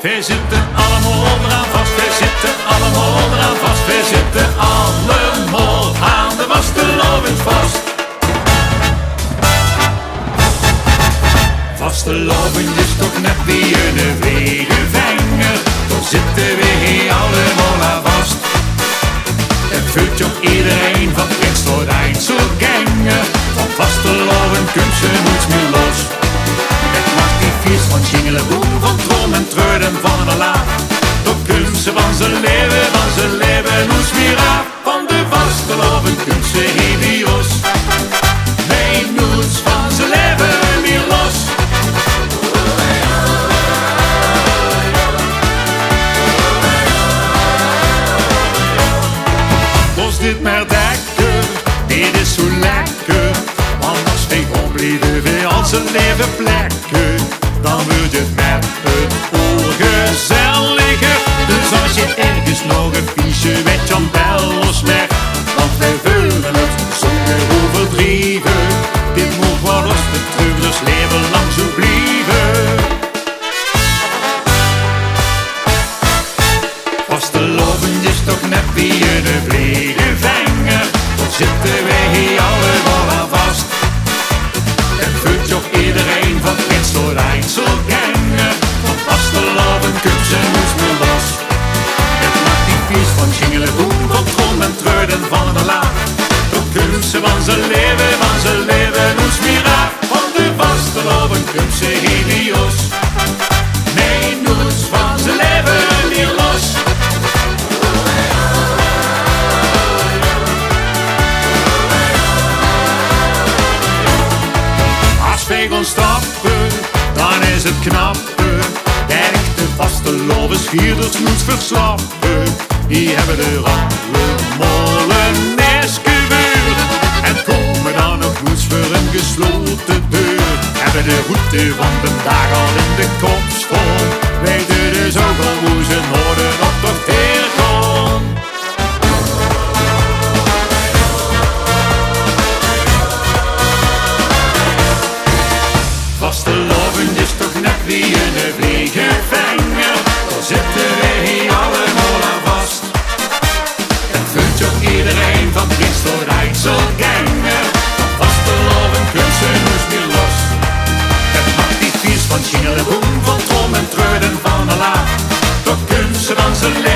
Wij zitten allemaal eraan vast, wij zitten allemaal eraan vast, wij zitten allemaal aan de vastelovend vast. Vastelovend is toch net wie een vlegevanger, daar zitten we hier allemaal aan vast. Het vult op iedereen van prins tot Einzelganger, van vastelovend kunt ze niets meer los. Het mag niet vies van Tjingeleboem, van trom en treuden van een laag. Toch kunt ze van zijn leven, noes weer af. Van de vastelovend kunt ze helios. Nee, noes van zijn leven weer los. Was dit maar dekker, dit is zo lekker. Want als we opleven weer al zijn leven plekken, dan wordt het met het oor gezelliger. Dus als je ergens nog een fiche weet, dan bel ons weg. Want wij vullen het zonder overdrijven. Dit moet wel rustig terug, dus leven lang zo blijven. Vastelovend is toch net wie een vlegevanger, dan zitten wij hier allemaal aan vast. Het vult op iedereen van prins tot Einzelganger, van vastelovend kunt ze niets meer los. Het maakt niet vies van Tjingeleboem, van trom en treuden van de laag. Toch kunt ze van zijn leven, noes meer af. Van de vastelovend kunt ze helios. Nee, noes van zijn leven weer los. Als wij gaan stappen, dan is het knappen. De echte vastelovensvierders moet verslappen. Die hebben de allemaal een nest gebeurd en komen dan nog goed voor een gesloten deur. Hebben de route van de dag al in de kop stond, weten dus ook al hoe ze noorden op toch teerkomt. Vastelovend is toch net wie een vlegevanger, daar zitten wij hier allemaal aan vast. Het vult op iedereen van prins tot Einzelganger, van vastelovend kunt ze niets meer los. Het mag niet vies van Tjingeleboem, van trom en treuden van de laag. Toch kunt ze van zijn leven